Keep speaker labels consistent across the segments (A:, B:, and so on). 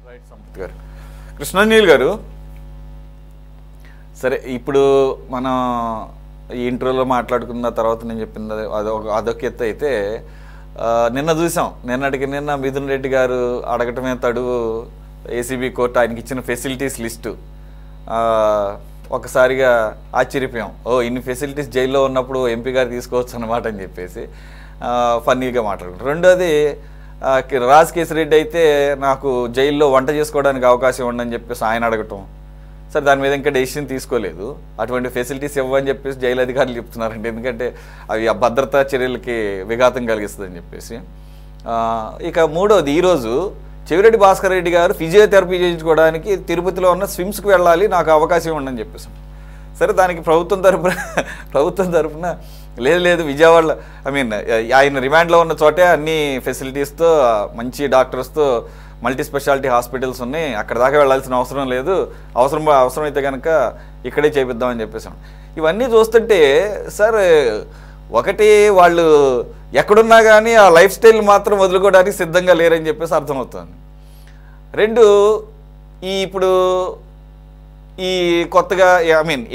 A: Right Sampath గారు. కృష్ణంజీల్ గారు, సరే ఇప్పుడు మనం ఈ ఇంటర్వ్యూలో మాట్లాడుకున్న తర్వాత నేను చెప్పింది అదొక ఎత్తు అయితే, నిన్న చూసాం, నిన్న మిథున్ రెడ్డి గారు అడగటమే తడువు ఏసీబీ కోర్టు ఆయనకి ఇచ్చిన ఫెసిలిటీస్ లిస్టు ఒకసారిగా ఆశ్చర్యపోయాం. ఇన్ని ఫెసిలిటీస్ జైల్లో ఉన్నప్పుడు ఎంపీ గారు తీసుకోవచ్చు అన్నమాట అని చెప్పేసి ఫన్నీగా మాట్లాడుకుంటారు. రెండోది రాజ్ కేశిరెడ్డి అయితే నాకు జైల్లో వంట చేసుకోవడానికి అవకాశం ఉండని చెప్పేసి ఆయన అడగటం. సరే, దాని మీద ఇంకా డెసిషన్ తీసుకోలేదు. అటువంటి ఫెసిలిటీస్ ఇవ్వని చెప్పేసి జైలు అధికారులు చెప్తున్నారండి, ఎందుకంటే అవి ఆ భద్రతా చర్యలకి విఘాతం కలిగిస్తుందని చెప్పేసి. ఇక మూడోది, ఈరోజు చెవిరెడ్డి భాస్కర్ రెడ్డి గారు ఫిజియోథెరపీ చేయించుకోవడానికి తిరుపతిలో ఉన్న స్విమ్స్కి వెళ్ళాలి, నాకు అవకాశం ఉండని చెప్పేసి. సరే, దానికి ప్రభుత్వం తరఫున లేదు విజయవాడలో ఆయన రిమాండ్లో ఉన్న చోటే అన్ని ఫెసిలిటీస్తో మంచి డాక్టర్స్తో మల్టీ స్పెషాలిటీ హాస్పిటల్స్ ఉన్నాయి, అక్కడ దాకా వెళ్ళాల్సిన అవసరం లేదు, అవసరమైతే కనుక ఇక్కడే చేపిద్దామని చెప్పేసాం. ఇవన్నీ చూస్తుంటే సార్, ఒకటి వాళ్ళు ఎక్కడున్నా కానీ ఆ లైఫ్ స్టైల్ మాత్రం వదులుకోవడానికి సిద్ధంగా లేరని చెప్పేసి అర్థమవుతుంది. రెండు, ఇప్పుడు ఈ కొత్తగా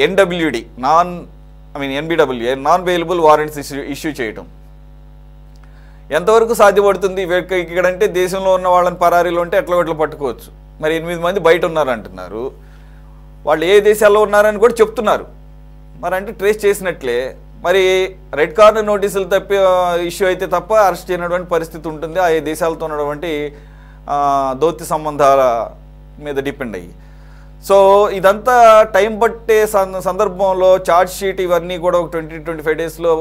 A: NWD NBW non bailable warrants issue చేయటం ఎంతవరకు సాధ్యపడుతుంది? ఇక్కడంటే దేశంలో ఉన్న వాళ్ళని పరారీలో ఉంటే ఎట్లా పట్టుకోవచ్చు. మరి 8 మంది బయట ఉన్నారంటున్నారు, వాళ్ళు ఏ దేశాల్లో ఉన్నారని కూడా చెప్తున్నారు. మరి అంటే ట్రేస్ చేసినట్లే. మరి రెడ్ కార్నర్ నోటీసులు ఇష్యూ అయితే తప్ప అరెస్ట్ చేయనటువంటి పరిస్థితి ఉంటుంది ఆ దేశాలతో ఉన్నటువంటి దౌత్య సంబంధాల మీద డిపెండ్ అయ్యి. సో ఇదంతా టైం పట్టే సందర్భంలో ఛార్జ్ షీట్ ఇవన్నీ కూడా ఒక 20-25 డేస్లో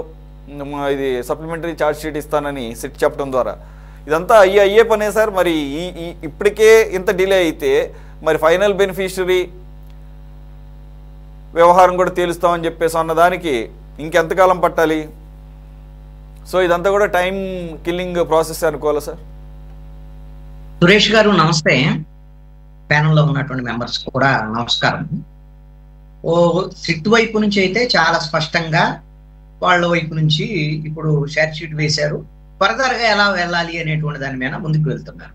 A: ఇది సప్లిమెంటరీ ఛార్జ్ షీట్ ఇస్తానని సిట్ చెప్పడం ద్వారా ఇదంతా అయ్యే పనే సార్. మరి ఇప్పటికే ఇంత డిలే అయితే మరి ఫైనల్ బెనిఫిషరీ వ్యవహారం కూడా తేలుస్తామని చెప్పేసి అన్నదానికి ఇంకెంతకాలం పట్టాలి? సో ఇదంతా కూడా టైం కిల్లింగ్ ప్రాసెస్ అనుకోవాలా సార్?
B: సురేష్ గారు నమస్తే, ప్యానెల్లో ఉన్నటువంటి మెంబర్స్ కూడా నమస్కారం. సిట్ వైపు నుంచి అయితే చాలా స్పష్టంగా వాళ్ళ వైపు నుంచి ఇప్పుడు షార్ట్ షీట్ వేశారు, ఫర్దర్గా ఎలా వెళ్ళాలి అనేటువంటి దాని మీద ముందుకు వెళ్తున్నారు.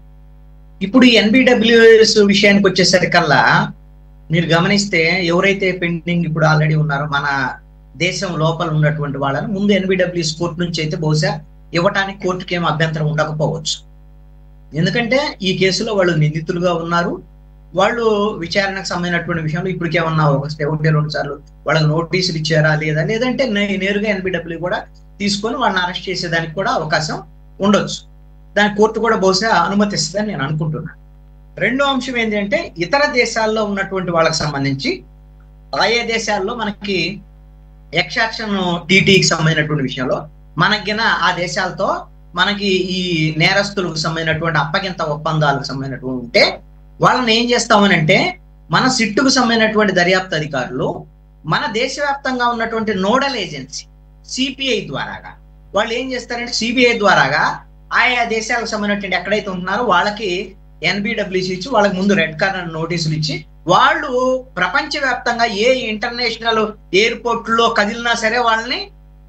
B: ఇప్పుడు ఈ ఎన్బిడబ్ల్యూఎస్ విషయానికి వచ్చేసరికల్లా మీరు గమనిస్తే ఎవరైతే పెండింగ్ ఇప్పుడు ఆల్రెడీ ఉన్నారో మన దేశం లోపల ఉన్నటువంటి వాళ్ళని ముందు ఎన్బిడబ్ల్యూఎస్ కోర్టు నుంచి అయితే బహుశా ఇవ్వటానికి కోర్టుకి ఏం అభ్యంతరం ఉండకపోవచ్చు. ఎందుకంటే ఈ కేసులో వాళ్ళు నిందితులుగా ఉన్నారు, వాళ్ళు విచారణకు సంబంధించినటువంటి విషయంలో ఇప్పటికేమన్నా 1-2 సార్లు వాళ్ళకి నోటీసులు ఇచ్చారా లేదంటే నేరుగా ఎన్బిడబ్ల్యూ కూడా తీసుకొని వాళ్ళని అరెస్ట్ చేసేదానికి కూడా అవకాశం ఉండొచ్చు. దాని కోర్టు కూడా బహుశా అనుమతిస్తుందని నేను అనుకుంటున్నాను. రెండో అంశం ఏంటంటే ఇతర దేశాల్లో ఉన్నటువంటి వాళ్ళకి సంబంధించి ఆయా దేశాల్లో మనకి ఎక్స్ట్రాక్షన్ టీటీకి సంబంధించినటువంటి విషయంలో మనకిన ఆ దేశాలతో మనకి ఈ నేరస్తులకు సంబంధించినటువంటి అప్పగింత ఒప్పందాలకు సంబంధించినటువంటి ఉంటే వాళ్ళని ఏం చేస్తామనంటే మన సిట్టుకు సంబంధించినటువంటి దర్యాప్తు అధికారులు మన దేశవ్యాప్తంగా ఉన్నటువంటి నోడల్ ఏజెన్సీ సిపిఐ ద్వారాగా వాళ్ళు ఏం చేస్తారంటే సిబిఐ ద్వారాగా ఆయా దేశాలకు సంబంధించినటువంటి ఎక్కడైతే ఉంటున్నారో వాళ్ళకి ఎన్బిడబ్ల్యూసి ఇచ్చి వాళ్ళకి ముందు రెడ్ కార్నర్ నోటీసులు ఇచ్చి వాళ్ళు ప్రపంచవ్యాప్తంగా ఏ ఇంటర్నేషనల్ ఎయిర్పోర్ట్లో కదిలినా సరే వాళ్ళని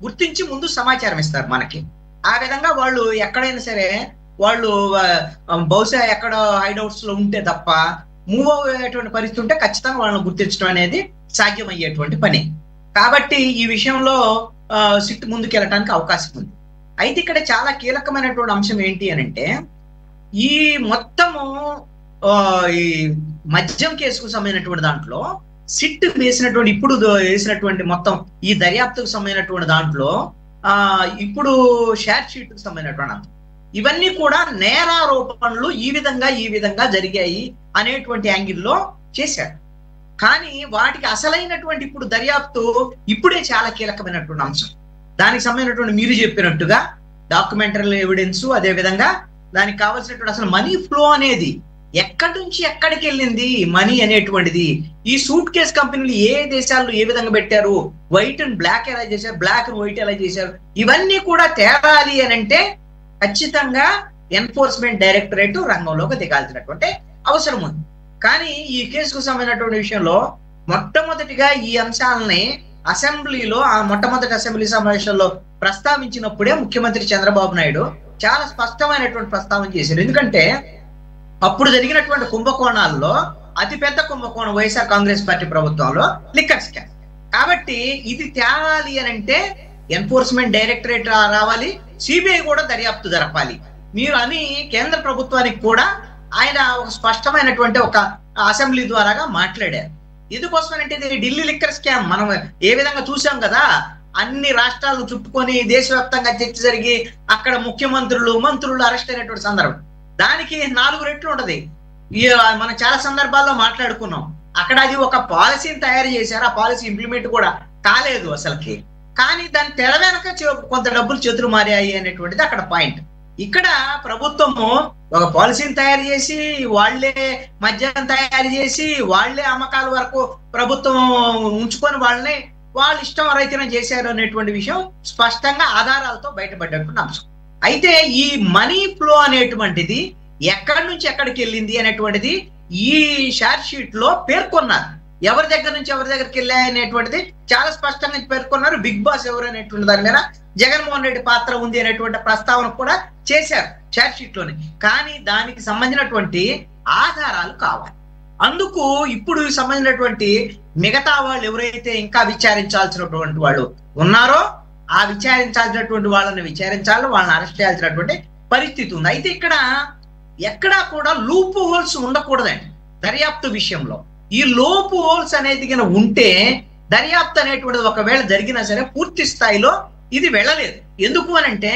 B: గుర్తించి ముందు సమాచారం ఇస్తారు మనకి. ఆ విధంగా వాళ్ళు ఎక్కడైనా సరే వాళ్ళు బహుశా ఎక్కడ హైడౌట్స్ లో ఉంటే తప్ప మూవ్ అయ్యేటువంటి పరిస్థితి ఉంటే ఖచ్చితంగా వాళ్ళని గుర్తించడం అనేది సాధ్యమయ్యేటువంటి పని. కాబట్టి ఈ విషయంలో సిట్ ముందుకెళ్ళటానికి అవకాశం ఉంది. అయితే ఇక్కడ చాలా కీలకమైనటువంటి అంశం ఏంటి అని అంటే ఈ మొత్తము ఈ మద్యం కేసుకు సంబంధించినటువంటి దాంట్లో సిట్ వేసినటువంటి ఇప్పుడు వేసినటువంటి మొత్తం ఈ దర్యాప్తుకు సంబంధించినటువంటి దాంట్లో ఇప్పుడు షార్ట్ షీట్ కు సంబంధించినటువంటి ఇవన్నీ కూడా నేరారోపణలు ఈ విధంగా జరిగాయి అనేటువంటి యాంగిల్లో చేశారు. కానీ వాటికి అసలైనటువంటి ఇప్పుడు దర్యాప్తు ఇప్పుడే చాలా కీలకమైనటువంటి అంశం. దానికి సంబంధించినటువంటి మీరు చెప్పినట్టుగా డాక్యుమెంటరీ ఎవిడెన్స్, అదే విధంగా దానికి కావాల్సినటువంటి అసలు మనీ ఫ్లో అనేది ఎక్కడి నుంచి ఎక్కడికి వెళ్ళింది మనీ అనేటువంటిది, ఈ సూట్ కేస్ కంపెనీలు ఏ దేశాల్లో ఏ విధంగా పెట్టారు, వైట్ అండ్ బ్లాక్ ఎలా చేశారు, బ్లాక్ అండ్ వైట్ ఎలా చేశారు, ఇవన్నీ కూడా తేడాలి అని అంటే ఖచ్చితంగా ఎన్ఫోర్స్మెంట్ డైరెక్టరేట్ రంగంలోకి దిగాల్సినటువంటి అవసరం ఉంది. కానీ ఈ కేసుకు సంబంధించినటువంటి విషయంలో మొట్టమొదటిగా ఈ అంశాలని అసెంబ్లీలో ఆ మొట్టమొదటి అసెంబ్లీ సమావేశంలో ప్రస్తావించినప్పుడే ముఖ్యమంత్రి చంద్రబాబు నాయుడు చాలా స్పష్టమైనటువంటి ప్రస్తావన చేశారు. ఎందుకంటే అప్పుడు జరిగినటువంటి కుంభకోణాల్లో అతిపెద్ద కుంభకోణం వైఎస్ఆర్ కాంగ్రెస్ పార్టీ ప్రభుత్వంలో లిక్కర్ స్కామ్. కాబట్టి ఇది తేవాలి అని అంటే ఎన్ఫోర్స్మెంట్ డైరెక్టరేట్ రావాలి, సిబిఐ కూడా దర్యాప్తు జరపాలి మీరు అని కేంద్ర ప్రభుత్వానికి కూడా ఆయన ఒక స్పష్టమైనటువంటి ఒక అసెంబ్లీ ద్వారాగా మాట్లాడారు. ఎందుకోసమనంటే ఇది ఢిల్లీ లిక్కర్ స్కామ్ మనం ఏ విధంగా చూసాం కదా, అన్ని రాష్ట్రాలు చుట్టుకొని దేశవ్యాప్తంగా చర్చ జరిగి అక్కడ ముఖ్యమంత్రులు మంత్రులు అరెస్ట్ అయినటువంటి సందర్భం. దానికి 4 రెట్లు ఉంటది. మనం చాలా సందర్భాల్లో మాట్లాడుకున్నాం. అక్కడ అది ఒక పాలసీని తయారు చేశారు, ఆ పాలసీ ఇంప్లిమెంట్ కూడా కాలేదు అసలుకి. కానీ దాని తెర వెనక కొంత డబ్బులు చేతులు మారాయి అనేటువంటిది అక్కడ పాయింట్. ఇక్కడ ప్రభుత్వము ఒక పాలసీని తయారు చేసి వాళ్లే మద్యం తయారు చేసి వాళ్లే అమ్మకాల వరకు ప్రభుత్వం ఉంచుకొని వాళ్ళు ఇష్టం రైతనం చేశారు అనేటువంటి విషయం స్పష్టంగా ఆధారాలతో బయటపడ్డటువంటి అంశం. అయితే ఈ మనీ ఫ్లో అనేటువంటిది ఎక్కడి నుంచి ఎక్కడికి వెళ్ళింది అనేటువంటిది ఈ షార్ట్ షీట్ లో పేర్కొన్నారు. ఎవరి దగ్గర నుంచి ఎవరి దగ్గరికి వెళ్ళాయి అనేటువంటిది చాలా స్పష్టంగా పేర్కొన్నారు. బిగ్ బాస్ ఎవరు అనేటువంటి దాని మీద జగన్మోహన్ రెడ్డి పాత్ర ఉంది అనేటువంటి ప్రస్తావన కూడా చేశారు చార్ట్ షీట్ లోనే. కానీ దానికి సంబంధించినటువంటి ఆధారాలు కావాలి. అందుకు ఇప్పుడు సంబంధించినటువంటి మిగతా వాళ్ళు ఎవరైతే ఇంకా విచారించాల్సినటువంటి వాళ్ళు ఉన్నారో ఆ విచారించాల్సినటువంటి వాళ్ళని విచారించాలి, వాళ్ళని అరెస్ట్ చేయాల్సినటువంటి పరిస్థితి ఉంది. అయితే ఇక్కడ ఎక్కడా కూడా లూప్ హోల్స్ ఉండకూడదండి దర్యాప్తు విషయంలో. ఈ లూప్ హోల్స్ అనేది కనుక ఉంటే దర్యాప్తు అనేటువంటిది ఒకవేళ జరిగినా సరే పూర్తి స్థాయిలో ఇది వెళ్ళలేదు. ఎందుకు అనంటే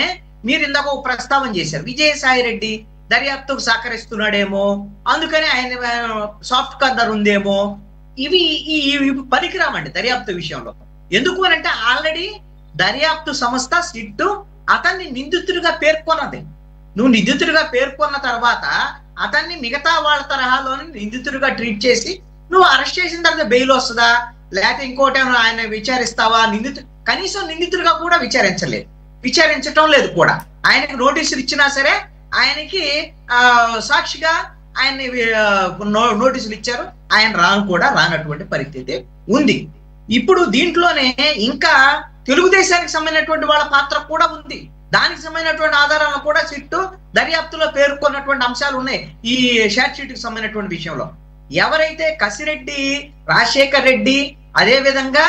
B: మీరు ఇందాక ఒక ప్రస్తావన చేశారు, విజయసాయి రెడ్డి దర్యాప్తుకు సహకరిస్తున్నాడేమో, అందుకని ఆయన సాఫ్ట్ కార్నర్ ఉందేమో. ఇవి పనికిరామండి దర్యాప్తు విషయంలో. ఎందుకు అనంటే ఆల్రెడీ దర్యాప్తు సంస్థ సిట్టు అతన్ని నిందితుడిగా పేర్కొన్నది. నువ్వు నిందితుడిగా పేర్కొన్న తర్వాత అతన్ని మిగతా వాళ్ళ తరహాలోని నిందితుడిగా ట్రీట్ చేసి నువ్వు అరెస్ట్ చేసిన తర్వాత బెయిల్ వస్తుందా, లేకపోతే ఇంకోటి ఆయన విచారిస్తావా? కనీసం నిందితుడిగా కూడా విచారించటం లేదు కూడా. ఆయనకి నోటీసులు ఇచ్చినా సరే ఆయనకి సాక్షిగా ఆయన్ని నోటీసులు ఇచ్చారు, ఆయన రానటువంటి పరిస్థితి ఉంది. ఇప్పుడు దీంట్లోనే ఇంకా తెలుగుదేశానికి సంబంధించినటువంటి వాళ్ళ పాత్ర కూడా ఉంది. దానికి సంబంధించినటువంటి ఆధారాలను కూడా సిట్టు దర్యాప్తులో పేర్కొన్నటువంటి అంశాలు ఉన్నాయి ఈ షార్ట్ షీట్ కి సంబంధించినటువంటి విషయంలో. ఎవరైతే కసిరెడ్డి రాజశేఖర్ రెడ్డి, అదే విధంగా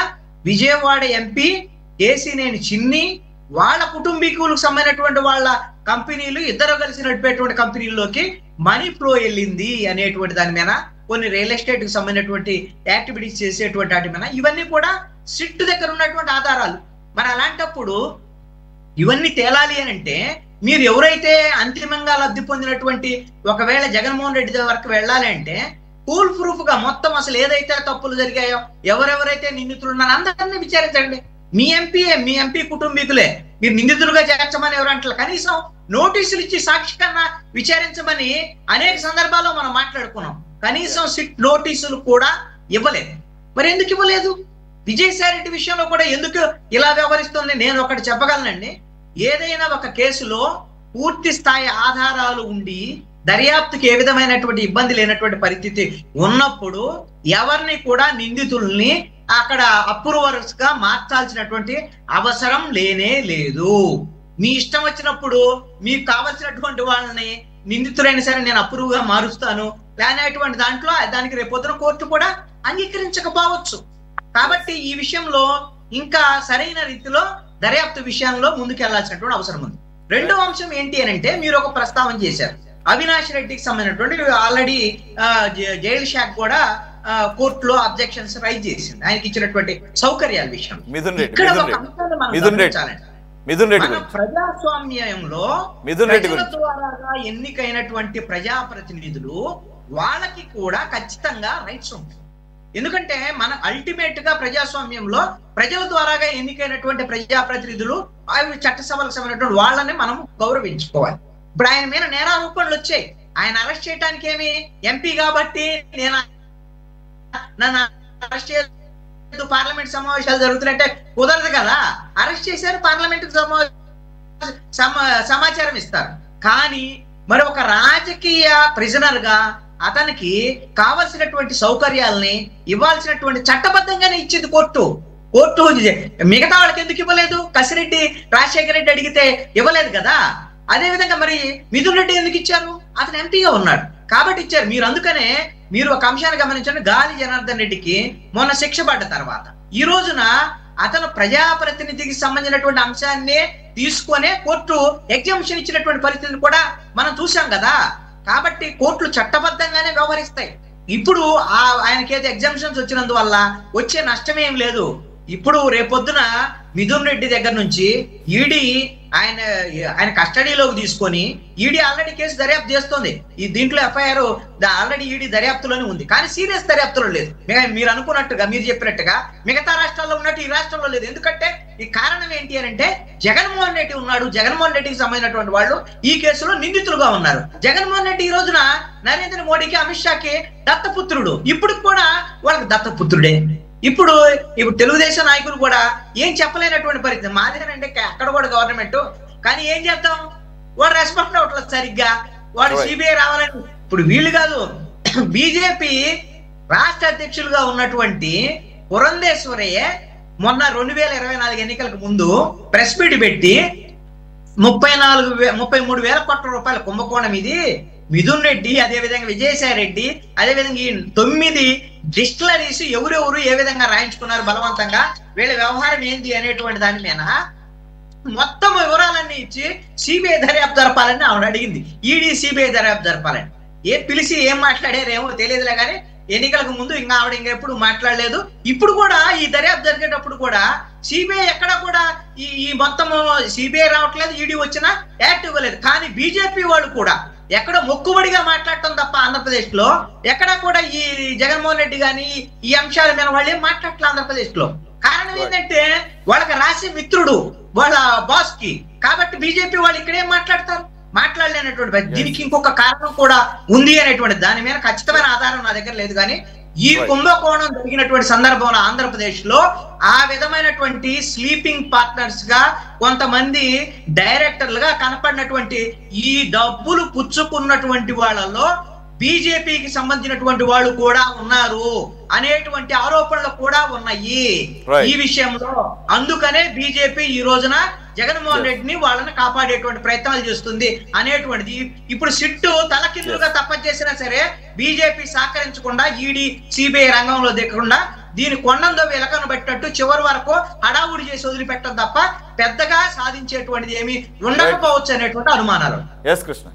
B: విజయవాడ ఎంపీ కేసినేని చిన్ని, వాళ్ళ కుటుంబీకులకు సంబంధించినటువంటి వాళ్ళ కంపెనీలు ఇద్దరు కలిసి నడిపేటువంటి కంపెనీల్లోకి మనీ ఫ్లో వెళ్ళింది అనేటువంటి దాని మీద, కొన్ని రియల్ ఎస్టేట్ కి సంబంధించినటువంటి యాక్టివిటీస్ చేసేటువంటి వాటి మీద ఇవన్నీ కూడా సిట్ దగ్గర ఉన్నటువంటి ఆధారాలు. మరి అలాంటప్పుడు ఇవన్నీ తేలాలి అని అంటే మీరు ఎవరైతే అంతిమంగా లబ్ధి పొందినటువంటి ఒకవేళ జగన్మోహన్ రెడ్డి వరకు వెళ్ళాలి అంటే ఫుల్ ప్రూఫ్ గా మొత్తం అసలు ఏదైతే తప్పులు జరిగాయో ఎవరెవరైతే నిందితులు ఉన్నారో అందరినీ విచారించండి. మీ ఎంపీ కుటుంబీకులే మీరు నిందితులుగా చేర్చమని ఎవరంటారు? కనీసం నోటీసులు ఇచ్చి సాక్షి కన్నా విచారించమని అనేక సందర్భాల్లో మనం మాట్లాడుకున్నాం. కనీసం సిట్ నోటీసులు కూడా ఇవ్వలేదు. మరి ఎందుకు ఇవ్వలేదు? విజయసాయి రెడ్డి విషయంలో కూడా ఎందుకు ఇలా వ్యవహరిస్తుంది? నేను ఒకటి చెప్పగలనండి, ఏదైనా ఒక కేసులో పూర్తి స్థాయి ఆధారాలు ఉండి దర్యాప్తుకి ఏ విధమైనటువంటి ఇబ్బంది లేనటువంటి పరిస్థితి ఉన్నప్పుడు ఎవరిని కూడా నిందితుల్ని అక్కడ అప్రూవర్స్ గా మార్చాల్సినటువంటి అవసరం లేనే లేదు. మీ ఇష్టం వచ్చినప్పుడు మీకు కావలసినటువంటి వాళ్ళని నిందితులైన సరే నేను అప్రూవ్ గా మారుస్తాను అనేటువంటి దాంట్లో దానికి రేపొద్దున కోర్టు కూడా అంగీకరించకపోవచ్చు. కాబట్టి ఈ విషయంలో ఇంకా సరైన రీతిలో దర్యాప్తు విషయంలో ముందుకెళ్లాల్సినటువంటి అవసరం ఉంది. రెండో అంశం ఏంటి అని అంటే మీరు ఒక ప్రస్తావన చేశారు, అవినాష్ రెడ్డికి సంబంధించినటువంటి ఆల్రెడీ జైలు శాఖ కూడా కోర్టులో అబ్జెక్షన్స్ రైజ్ చేసింది ఆయనకి ఇచ్చినటువంటి సౌకర్యాల విషయం. ప్రజాస్వామ్యంలో ప్రజల ద్వారా ఎన్నికైనటువంటి ప్రజాప్రతినిధులు వాళ్ళకి కూడా ఖచ్చితంగా రైట్స్ ఉంటాయి. ఎందుకంటే మన అల్టిమేట్ గా ప్రజాస్వామ్యంలో ప్రజల ద్వారాగా ఎన్నికైనటువంటి ప్రజాప్రతినిధులు అవి చట్టసభలకు సంబంధించినటువంటి వాళ్ళని మనం గౌరవించుకోవాలి. ఇప్పుడు ఆయన మీద నేరారోపణలు వచ్చాయి, ఆయన అరెస్ట్ చేయడానికి ఏమి ఎంపీ కాబట్టి నన్ను అరెస్ట్ చేయలేదు, పార్లమెంట్ సమావేశాలు జరుగుతున్నట్టే కుదరదు కదా. అరెస్ట్ చేశారు, పార్లమెంట్ సమాచారం ఇస్తారు. కానీ మరి ఒక రాజకీయ ప్రిజనర్ గా అతనికి కావలసినటువంటి సౌకర్యాలని ఇవ్వాల్సినటువంటి చట్టబద్ధంగానే ఇచ్చింది కోర్టు. మిగతా వాళ్ళకి ఎందుకు ఇవ్వలేదు? కసిరెడ్డి రాజశేఖర రెడ్డి అడిగితే ఇవ్వలేదు కదా. అదే విధంగా మరి మిథున్ రెడ్డి ఎందుకు ఇచ్చారు? అతను ఎంపీగా ఉన్నాడు. కాబట్టి ఇచ్చారు. మీరు అందుకనే మీరు ఒక అంశాన్ని గమనించండి. గాలి జనార్దన్ రెడ్డికి మొన్న శిక్ష పడ్డ తర్వాత ఈ రోజున అతను ప్రజాప్రతినిధికి సంబంధించినటువంటి అంశాన్ని తీసుకొనే కోర్టు ఎగ్జామ్షన్ ఇచ్చినటువంటి పరిస్థితిని కూడా మనం చూసాం కదా. కాబట్టి కోర్టులు చట్టబద్ధంగానే వ్యవహరిస్తాయి. ఇప్పుడు ఆయనకి ఏదో ఎగ్జామ్షన్స్ వచ్చినందువల్ల వచ్చే నష్టమేం లేదు. ఇప్పుడు రేపొద్దున మిథున్ రెడ్డి దగ్గర నుంచి ఈడీ ఆయన కస్టడీలోకి తీసుకొని ఈడీ ఆల్రెడీ కేసు దర్యాప్తు చేస్తుంది. ఈ దీంట్లో ఎఫ్ఐఆర్ ఆల్రెడీ ఈడీ దర్యాప్తులోనే ఉంది, కానీ సీరియస్ దర్యాప్తులో లేదు. మీరు అనుకున్నట్టుగా, మీరు చెప్పినట్టుగా మిగతా రాష్ట్రాల్లో ఉన్నట్టు ఈ రాష్ట్రంలో లేదు. ఎందుకంటే ఈ కారణం ఏంటి అని అంటే జగన్మోహన్ రెడ్డి ఉన్నాడు. జగన్మోహన్ రెడ్డికి సంబంధించినటువంటి వాళ్ళు ఈ కేసులో నిందితులుగా ఉన్నారు. జగన్మోహన్ రెడ్డి ఈ రోజున నరేంద్ర మోడీకి, అమిత్ షాకి దత్తపుత్రుడు. ఇప్పుడు కూడా వాళ్ళకి దత్తపుత్రుడే. ఇప్పుడు తెలుగుదేశం నాయకులు కూడా ఏం చెప్పలేనటువంటి పరిస్థితి. మాదేనంటే అక్కడ కూడా గవర్నమెంట్, కానీ ఏం చేద్దాం, వాడు రెస్పాండ్ అవ్వట్లేదు సరిగ్గా. వాడు సిబిఐ రావాలని ఇప్పుడు వీళ్ళు కాదు. బీజేపీ రాష్ట్ర అధ్యక్షులుగా ఉన్నటువంటి పురంధేశ్వరయ్య మొన్న 2024 ఎన్నికలకు ముందు ప్రెస్ మీట్ పెట్టి 33,000 కోట్ల రూపాయల కుంభకోణం ఇది, మిథున్ రెడ్డి, అదేవిధంగా విజయసాయి రెడ్డి, అదేవిధంగా ఈ 9 డిస్టిలరీస్ ఎవరెవరు ఏ విధంగా రాయించుకున్నారు బలవంతంగా, వీళ్ళ వ్యవహారం ఏంటి అనేటువంటి దాని మీద మొత్తం వివరాలన్నీ ఇచ్చి సిబిఐ దర్యాప్తు జరపాలని ఆవిడ అడిగింది. ఈడీ సిబిఐ దర్యాప్తు జరపాలని పిలిచి ఏం మాట్లాడారేమో తెలియదులే, కానీ ఎన్నికలకు ముందు ఇంకా ఆవిడ ఇంకెప్పుడు మాట్లాడలేదు. ఇప్పుడు కూడా ఈ దర్యాప్తు జరిగేటప్పుడు కూడా సిబిఐ ఎక్కడ కూడా ఈ మొత్తం సిబిఐ రావట్లేదు, ఈడీ వచ్చినా యాక్టివ్గా లేదు. కానీ బీజేపీ వాళ్ళు కూడా ఎక్కడ మొక్కుబడిగా మాట్లాడటం తప్ప ఆంధ్రప్రదేశ్ లో ఎక్కడ కూడా ఈ జగన్మోహన్ రెడ్డి గాని ఈ అంశాల మీద వాళ్ళు ఏం మాట్లాడట్లేదు ఆంధ్రప్రదేశ్ లో. కారణం ఏంటంటే వాళ్ళకి రాసి మిత్రుడు వాళ్ళ బాస్ కి, కాబట్టి బీజేపీ వాళ్ళు ఇక్కడేం మాట్లాడతారు, మాట్లాడలేనటువంటి. దీనికి ఇంకొక కారణం కూడా ఉంది అనేటువంటి దాని మీద ఖచ్చితమైన ఆధారం నా దగ్గర లేదు. కానీ ఈ కుంభకోణం జరిగినటువంటి సందర్భంలో ఆంధ్రప్రదేశ్ లో ఆ విధమైనటువంటి స్లీపింగ్ పార్ట్నర్స్ గా కొంతమంది డైరెక్టర్లుగా కనపడినటువంటి ఈ డబ్బులు పుచ్చుకున్నటువంటి వాళ్ళలో బీజేపీకి సంబంధించినటువంటి వాళ్ళు కూడా ఉన్నారు అనేటువంటి ఆరోపణలు కూడా ఉన్నాయి ఈ విషయంలో. అందుకనే బీజేపీ ఈ రోజున జగన్మోహన్ రెడ్డిని వాళ్ళని కాపాడేటువంటి ప్రయత్నాలు చేస్తుంది అనేటువంటిది. ఇప్పుడు సిట్టు తలకిందులుగా తప్పచేసినా సరే బీజేపీ సహకరించకుండా, ఈడీ సిబిఐ రంగంలో దిగకుండా దీని కొండందో వెలకను పెట్టినట్టు చివరి వరకు హడావుడి చేసి వదిలిపెట్టడం తప్ప పెద్దగా సాధించేటువంటిది ఏమి ఉండకపోవచ్చు అనేటువంటి అనుమానాలు.
A: కృష్ణ.